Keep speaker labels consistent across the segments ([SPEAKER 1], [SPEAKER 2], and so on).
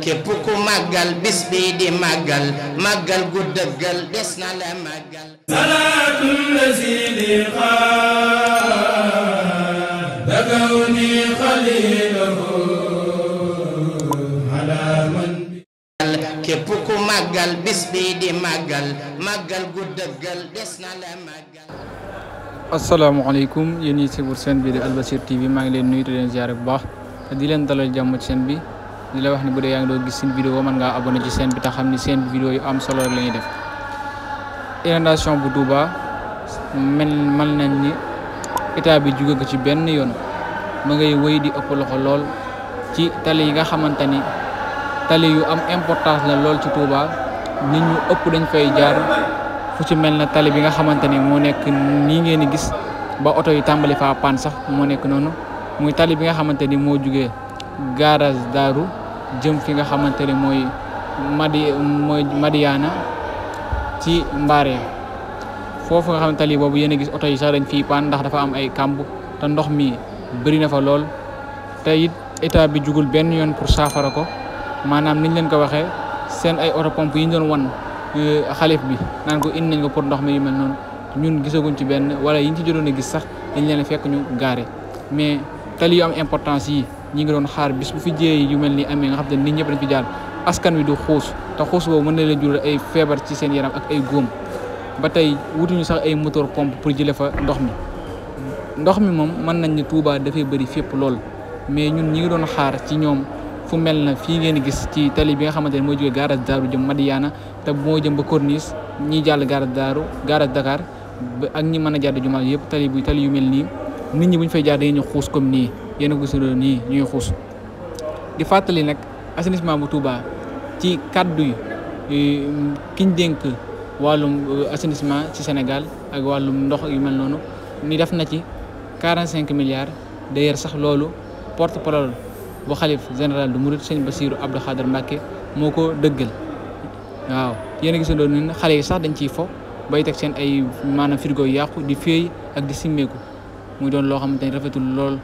[SPEAKER 1] képp ku màggal bis bi di màggal màggal gu dëggal des na la màggal salaatul lazi dagawni xalilahu ala man képp ku màggal bis bi di màggal màggal gu dëggal des na la màggal.
[SPEAKER 2] asalaamaaleykum yéen ñi siwur seen bi di Albachir TV maa ngi leen nuyu di leen ziare bu baax di leen dalal jàmm ci seen bi di la wax ni bu dee yaa ngi doon gis seen vidéo mën ngaa abonné ci seen bi te xam ni seen vidéo yu am solo la ñuy def. inondation bu Touba mel nañ ni état bi jóge ko ci benn yoon ma ngay wéy di ëpp loxo lool ci tali yi nga xamante ni tali yu am importance la lool ci Touba nit ñu ëpp dañ fay jaar fu ci mel na tali bi nga xamante ni moo nekk nii ngeen di gis ba oto yi tàmbali faa paan sax moo nekk noonu muy tali bi nga xamante ni moo jugee garage Daaru jëm fi nga xamante ni mooy Madiana ci Mbaare foofu nga xamante tali boobu yéen a gis oto yi sax dañ fii paan ndax dafa am ay kàmb te ndox mi bëri na fa lool te it état bi jugul benn yoon pour saafara ko maanaam niñ leen ko waxee seen ay auto pompe yi ñu doon wan xalif bi naan ko indi nañ ko pour ndox mi yu mel noonu ñun gisaguñ ci benn wala yiñ ci jotoon a gis sax dañ leen fekk ñu gaare mais tali yu am importance yi ñi ngi doon xaar bis bu fi jiyee yu mel ni amee nga xam te nit ñëpp dañ fi jaar askan wi du xuus te xuus boobu mën na leen jural ay feebar ci seen yaram ak ay góom ba tey wutuñu sax ay moteur pompe pour jële fa ndox mi moom mën nañ ni Touba dafay bëri fépp lool mais ñun ñi ngi doon xaar ci ñoom fu mel na fii ngeen gis ci tali bi nga xamante ne mooy jógee garage Daaru jëm Madiana te moo jëm ba Corniche ñi jàll garage Daaru garage Dakar ak ñi mën a jàdd jumaa yëpp tali yu mel nii nit ñi buñ fay jaar dañuy ñu xuus comme nii yéen a ko gisandoo nii ñuy xuus di fàttali nag assainissement bu Touba ci kaddu yi kiñ dénk wàllum assainissement ci Sénégal ak wàllum ndox yu mel noonu ni def na ci 45 milliards d'ailleurs sax loolu porte-parole bu xalif général du Mouride sëñ Bassirou Abdou Khadre Mbacké moo ko dëggal waaw yéen a gisandoo ni xale yi sax dañ ciy fo bay teg seen ay maanaam frigo yu yàqu di féey ak di simmeeku muy doon loo xamante ni rafetul lool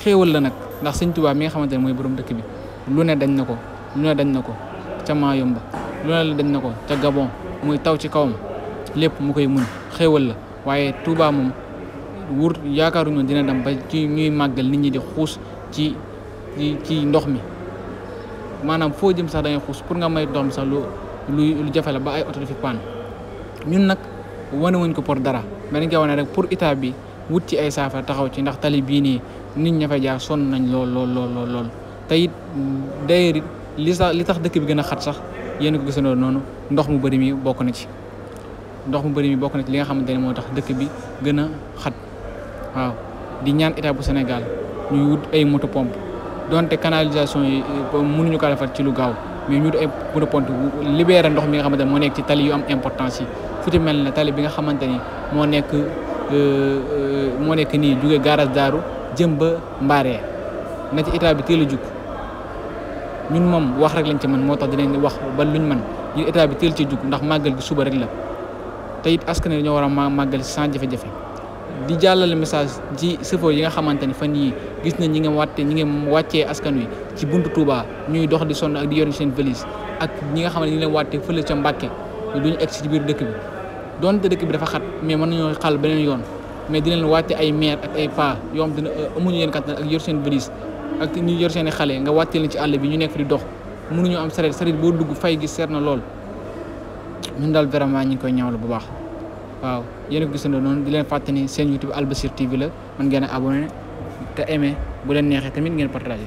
[SPEAKER 2] xéewal la nag ndax sëñ Touba mi nga xamante ne mooy borom dëkk bi lu ne dañ na ko ca Mayumba lu ne dañ na ko ca Gabon muy taw ci kawam lépp mu koy muñ xéewal la waaye Touba moom yaakaaruñu dina dem ba ci ñuy màggal nit ñi di xuus ci ndox mi maanaam foo jëm sax dangay xuus pour nga may ndox mi sax lu jafe la ba ay oto di fi paan ñun nag wane wuñ ko pour dara mais dañ koy wane rek pour état bi wut ci ay saafara taxaw ci ndax tali bii nii nit ña fa jaar sonn nañ lool te it d'ailleurs li tax dëkk bi gën a xat sax yéen ko gisandoo noonu ndox mu bëri mi bokk na ci li nga xamante ne moo tax dëkk bi gën a xat waaw di ñaan état bu Sénégal ñuy wut ay moto pompe donte canalisation yi mënuñu ko defar ci lu gaaw mais ñu wut ay moto pompe libéré ndox mi nga xamante ne moo nekk ci tali yu am importance yi fu ci mel ne tali bi nga xamante ni moo nekk nii jóge garage Daaru jëm ba Mbaare na ci état bi teel a jug ñun moom wax rek lañ ci mën moo tax dinañ wax ba luñ mën ñu état bi teel ci jug ndax màggal gi suba rek la te it askan wi dañoo war a màggal sans jafe-jafe di jàllale message ci sëfo yi nga xamante ni fan yii gis nañ ñi ngi wàccee askan wi ci buntu Touba ñuy dox di sonn ak di yor seen valise ak ñi nga xamante ni leen wàtte fële ca Mbàkke duñu egg ci biir dëkk bi donte dëkk bi dafa xat mais mën nañoo xal beneen yoon mais di leen wàtte ay maire ak ay pa yoo xam te ne amuñu leen kattan ak yor seen valise ak ñu yor seen i xale nga wàttee leen ci àll bi ñu nekk di dox mënuñu am sareet boo dugg fay gi seer na lool ñun daal vraiment ñu ngi koy ñaawlu bu baax waaw yéen a ko gisandoo noonu di leen fàttali seen YouTube Albachir TV la mën ngeen a abonné te aimé bu leen neexee tamit ngeen partagé